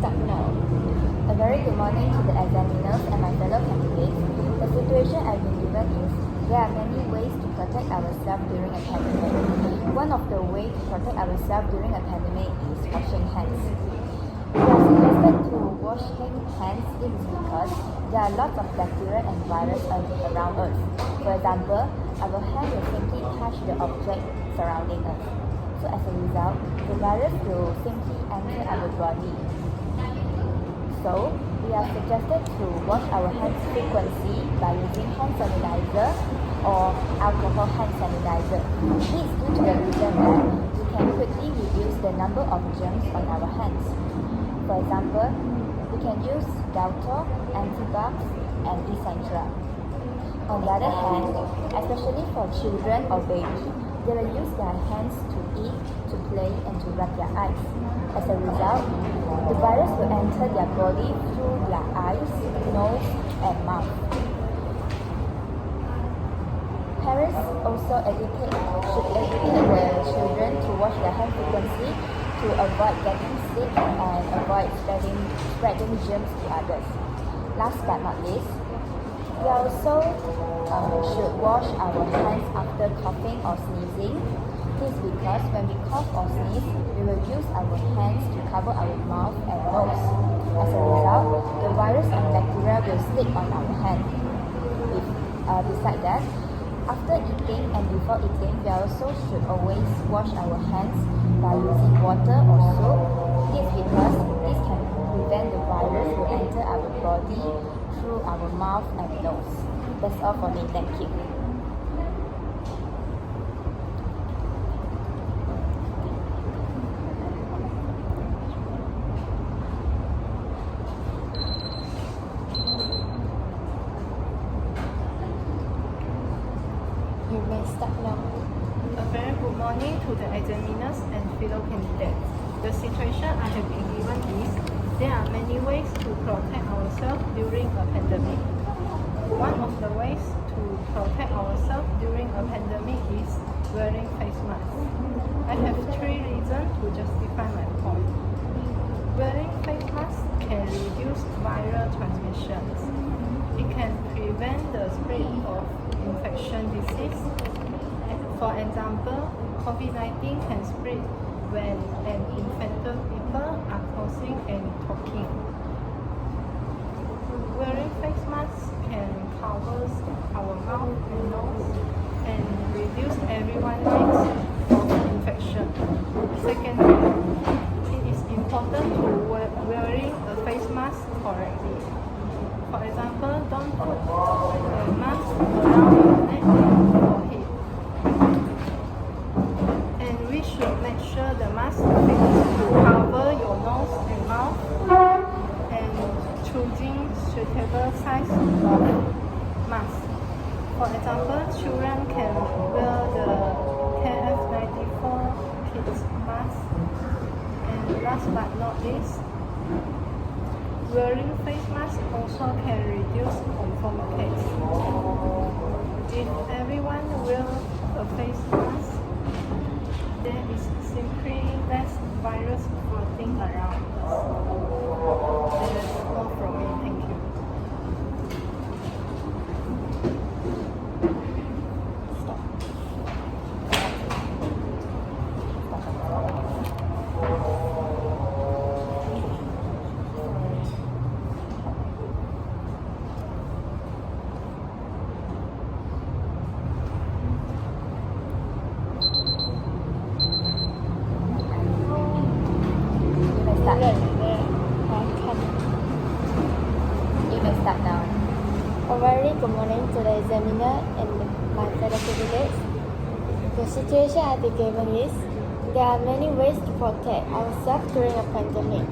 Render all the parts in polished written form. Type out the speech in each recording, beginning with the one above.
start now. A very good morning to the examiners and my fellow candidates. The situation I've been given is there are many ways to protect ourselves during a pandemic. One of the ways to protect ourselves during a pandemic is washing hands. We are suggested to wash hands. This is because there are lots of bacteria and virus around us. For example, our hand will simply touch the object surrounding us. So as a result, the virus will simply enter our body. So, we are suggested to wash our hands frequently by using hand sanitizer or alcohol hand sanitizer. This is due to the reason that we can quickly reduce the number of germs on our hands. For example, we can use Dettol, Antibac, and etc. On the other hand, especially for children or babies, they will use their hands to eat, to play, and to rub their eyes. As a result, the virus will enter their body through their eyes, nose, and mouth. Parents also should educate their children to wash their hands frequently to avoid getting sick and avoid spreading germs to others. Last but not least, we also should wash our hands after coughing or sneezing. This is because when we cough or sneeze, we will use our hands to cover our mouth and nose. As a result, the virus and bacteria will stick on our hand. Besides that, after eating and before eating, we also should always wash our hands by using water or soap. This is because this can prevent the virus to enter our body through our mouth and nose. That's all for me. Thank you. You may start now. A very good morning to the examiners and fellow candidates. The situation I have been given is there are many ways to protect ourselves during a pandemic. One of the ways to protect ourselves during a pandemic is wearing face masks. I have 3 reasons to justify my point. Wearing face masks can reduce viral transmissions. It can prevent the spread of infection disease. For example, COVID-19 can spread when an infected people are coughing and talking. Wearing face masks can cover our mouth and nose and reduce everyone's risk of infection. Secondly, it is important to wearing a face mask correctly. For example, don't put a mask around your neck and forehead. And we should make sure the mask fits to cover your nose and mouth, and choosing suitable size of mask. For example, children can wear the KF94 kids mask. And last but not least, wearing face masks also can reduce complications. If everyone wears a face mask, there is simply less virus floating around us. That's all from me. Thank you. You may start now. A very good morning to the examiner and my fellow candidates. The situation I've been given is there are many ways to protect ourselves during a pandemic.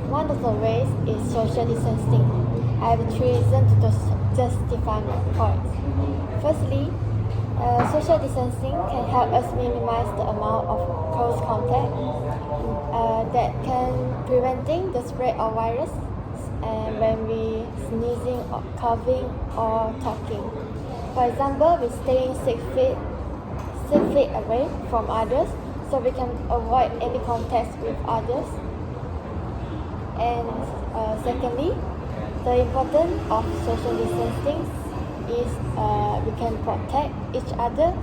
One of the ways is social distancing. I have 3 reasons to justify my point. Firstly, social distancing can help us minimize the amount of close contact that can preventing the spread of virus and when we sneezing or coughing or talking. For example, we staying 6 feet away from others so we can avoid any contact with others. And secondly, the importance of social distancing is we can protect each other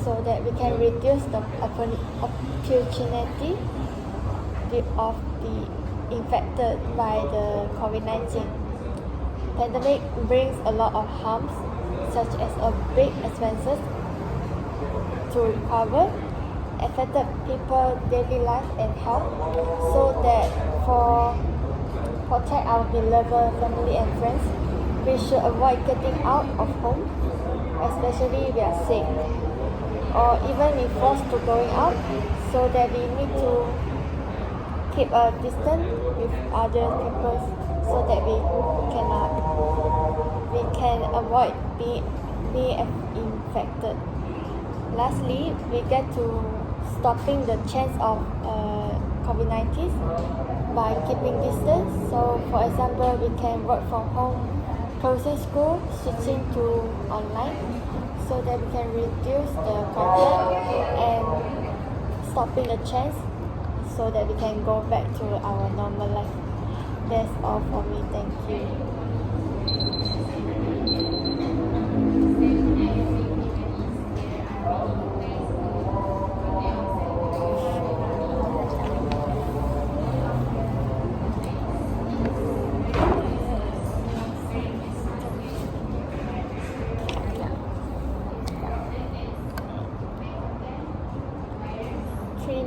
so that we can reduce the opportunity of the infected by the COVID-19. Pandemic brings a lot of harms, such as a big expenses to recover, affected people's daily life and health, so that for protect our beloved family and friends, we should avoid getting out of home, especially if we are sick, or even if forced to going out, so that we need to keep a distance with other people so that we can avoid being infected. Lastly, we get to stopping the chance of COVID-19 by keeping distance. So, for example, we can work from home, closing school, switching to online, so that we can reduce the contact and stopping the chance, so that we can go back to our normal life. That's all for me. Thank you.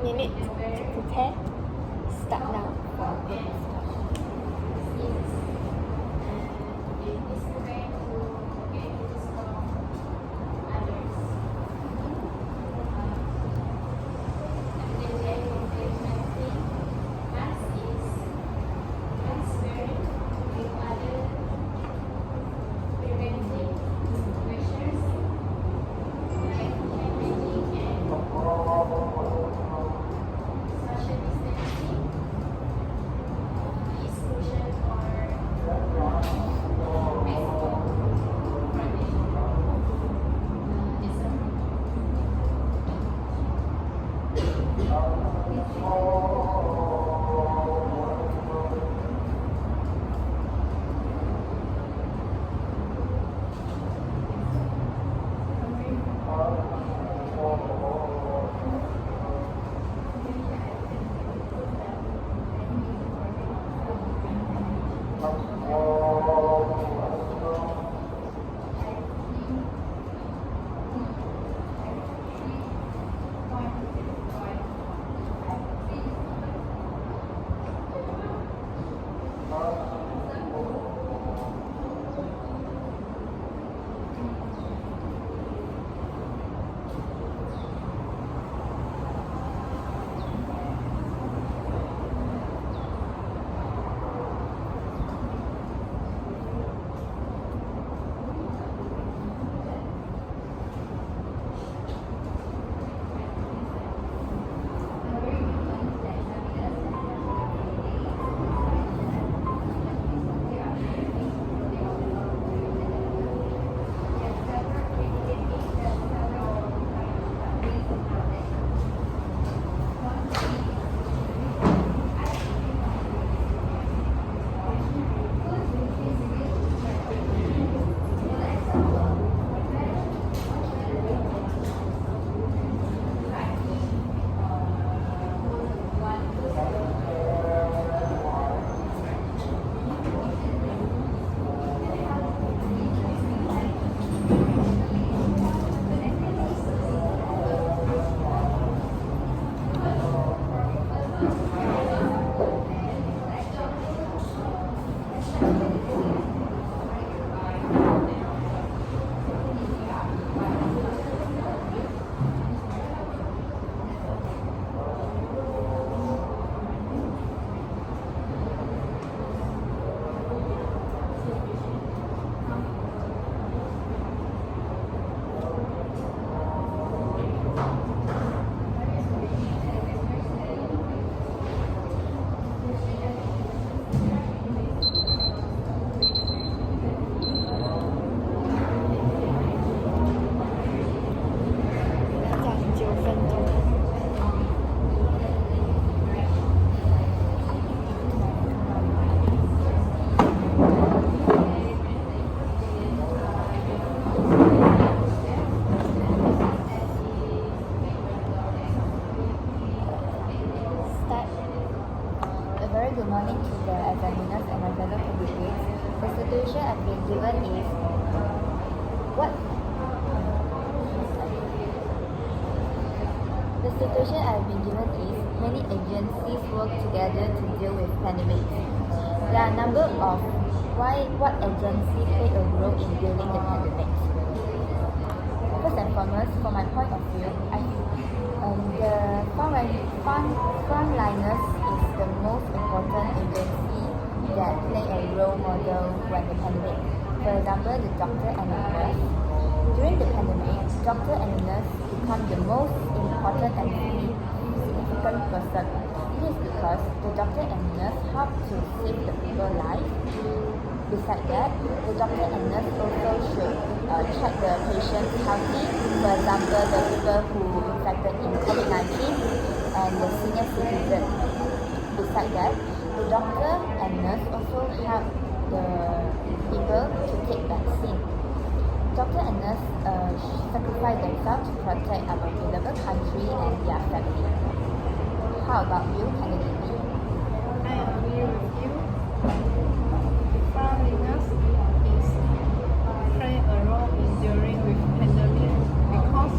Minutes to prepare. Start now. good morning to the examiners and my fellow candidates. The situation I've been given is what the situation I've been given is many agencies work together to deal with pandemics. There are a number of what agencies play a role in dealing the pandemic. First and foremost, from my point of view, the frontliners is the most important agency that play a role model when the pandemic. For example, the doctor and the nurse. During the pandemic, doctor and the nurse become the most important and significant person. This is because the doctor and nurse help to save the people's life. Besides that, the doctor and nurse also should check the patient's healthy. For example, the people who infected in COVID-19 and the senior citizen. Besides that, the doctor and nurse also help the people to take vaccine. Doctor and nurse sacrifice themselves to protect our beloved country and their family. How about you, candidate B? I agree with you. Frontliners is play a role in dealing with pandemic because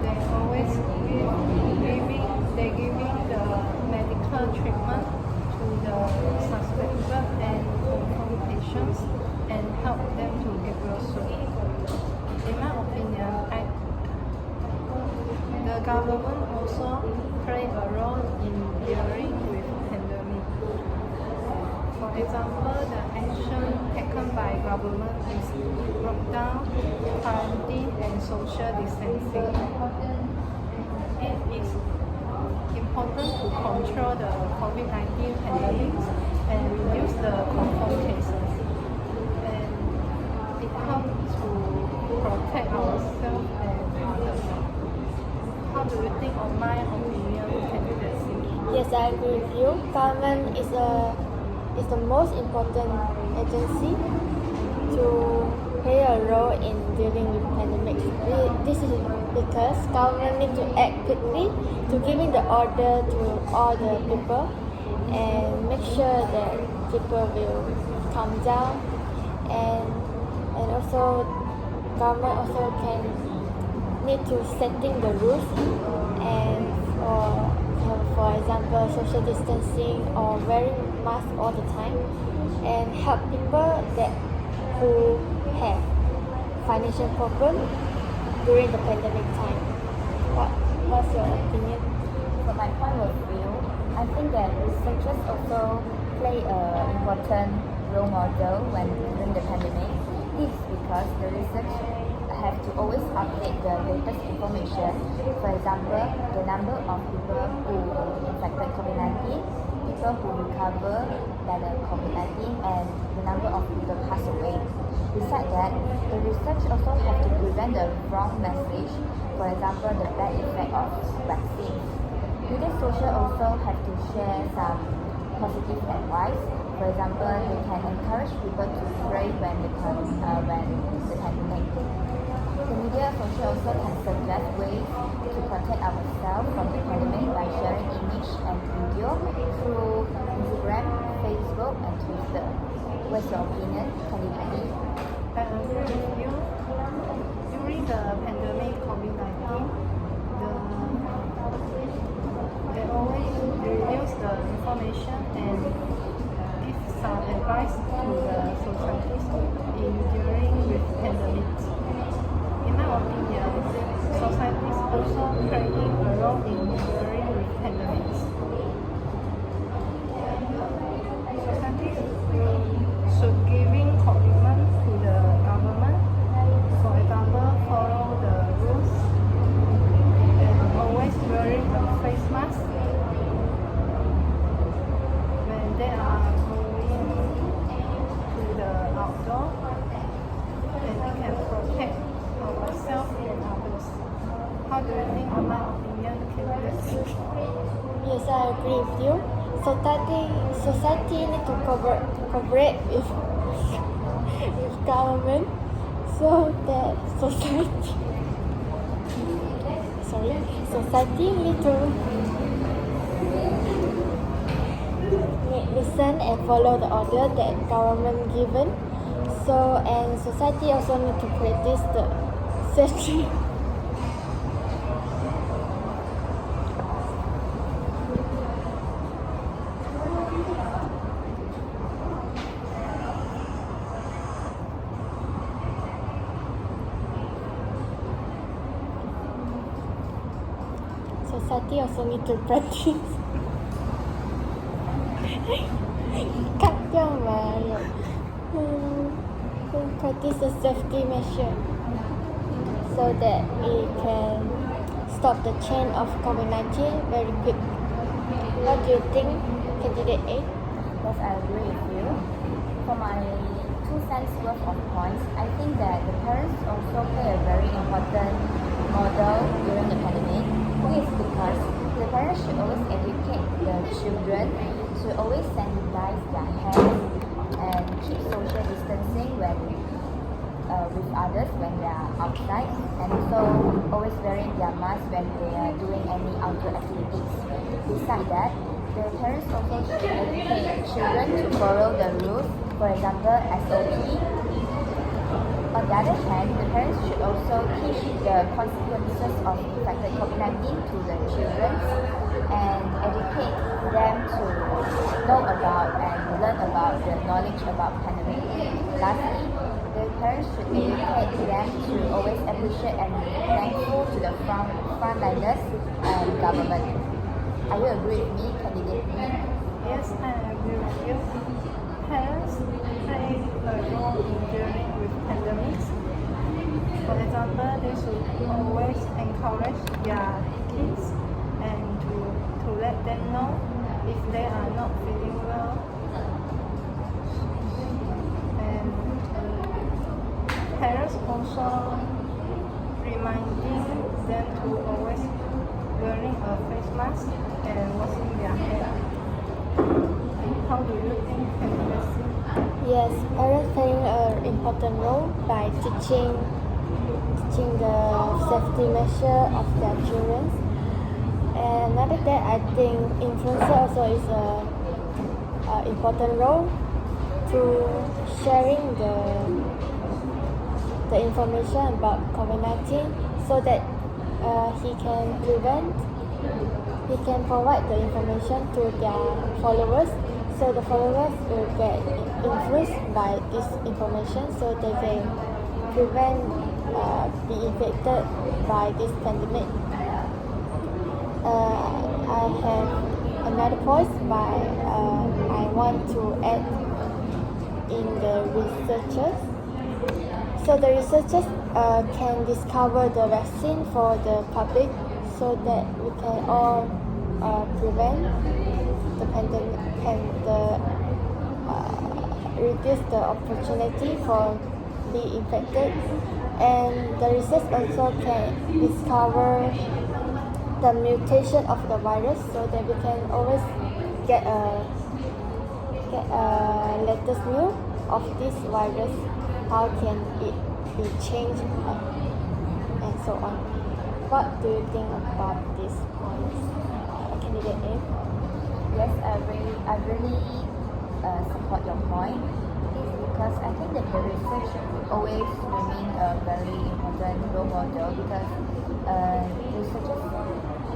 they always giving the medical treatment to the suspected and confirmed patients and help them to get well soon. In my opinion, the government also play a role in dealing with pandemic. For example, the action taken by government is lockdown, quarantine, and social distancing. It is important to control the COVID-19 pandemic and reduce the confirmed cases. And it helps to protect ourselves and others. How do you think of my opinion, candidacy? Yes, I agree with you. Government is the most important agency to play a role in dealing with pandemics. This is because government need to act quickly to giving the order to all the people and make sure that people will calm down and also government also can need to setting the rules and for example social distancing or wearing mask all the time and help people that who have financial problem during the pandemic time. What's your opinion? From my point of view, I think that researchers also play an important role model when during the pandemic. This is because the research have to always update the latest information. For example, the number of people who infected COVID-19, people who recover by the COVID-19, and the number of people pass away. Besides that, the research also have to prevent the wrong message. For example, the bad effect of vaccine. Media social also have to share some positive advice. For example, they can encourage people to pray when the pandemic. The media social also can suggest ways to protect ourselves from the pandemic by sharing image and video through Instagram, Facebook, and Twitter. What's your opinion, candidate? I agree with you. During the pandemic COVID-19, they always reduce the information and give some advice to the societies in dealing with pandemics. In my opinion, societies also playing a role in dealing with pandemics. Societies should giving commitment to the government. For example, follow the rules and always wearing a face mask when they are going to the outdoor, and it can protect ourselves and others. How do you think of my opinion, candidates? Yes, I agree with you. Society need to cooperate with government so that society need to make the listen and follow the order that government given. So, and society also need to practice the safety. Society also need to practice. Cắt cho mà practice the safety measure so that we can stop the chain of COVID-19 very quick. What do you think, candidate A? Yes, I agree with you. For my 2 cents worth of points, I think that the parents also play a very important model during the pandemic. This is because the parents should always educate the children to always sanitize their hands and keep social distancing when with others when they are outside, and also always wearing their mask when they are doing any outdoor activities. Besides that, the parents also should educate children to follow the rules, for example, SOP. On the other hand, the parents should also teach the consequences of infected COVID-19 to the children and educate them to know about and learn about the knowledge about pandemic. Lastly, the parents should educate them to always appreciate and be thankful to the frontliners and government. Are you agree with me, candidate B? Yes, I agree with you. Parents play a role in dealing with pandemics. For example, they should always encourage their kids and to let them know if they are not feeling well. And parents also reminding them to always wearing a face mask and washing their hair. How do you think, candidacy? Yes, parents playing an important role by teaching the safety measure of their children. And another that I think influencer also is a important role to sharing the information about COVID-19 so that he can provide the information to their followers, so the followers will get influenced by this information so they can prevent be infected by this pandemic. I have another point by I want to add in the researchers. So the researchers can discover the vaccine for the public so that we can all prevent the pandemic and reduce the opportunity for being infected. And the research also can discover the mutation of the virus so that we can always get a latest news of this virus, how can it be changed and so on. What do you think about this point, candidate A? Yes, I really support your point. It's because I think that the research always remain a very important role model because researchers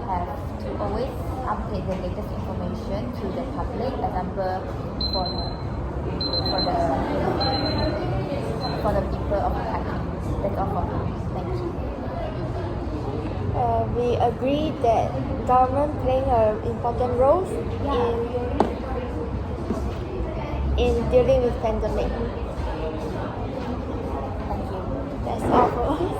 have to always update the latest information to the public. Example, for the people of the country. That's all for me. Thank you. We agree that government playing an important role in dealing with pandemic. Thank you. That's all for us.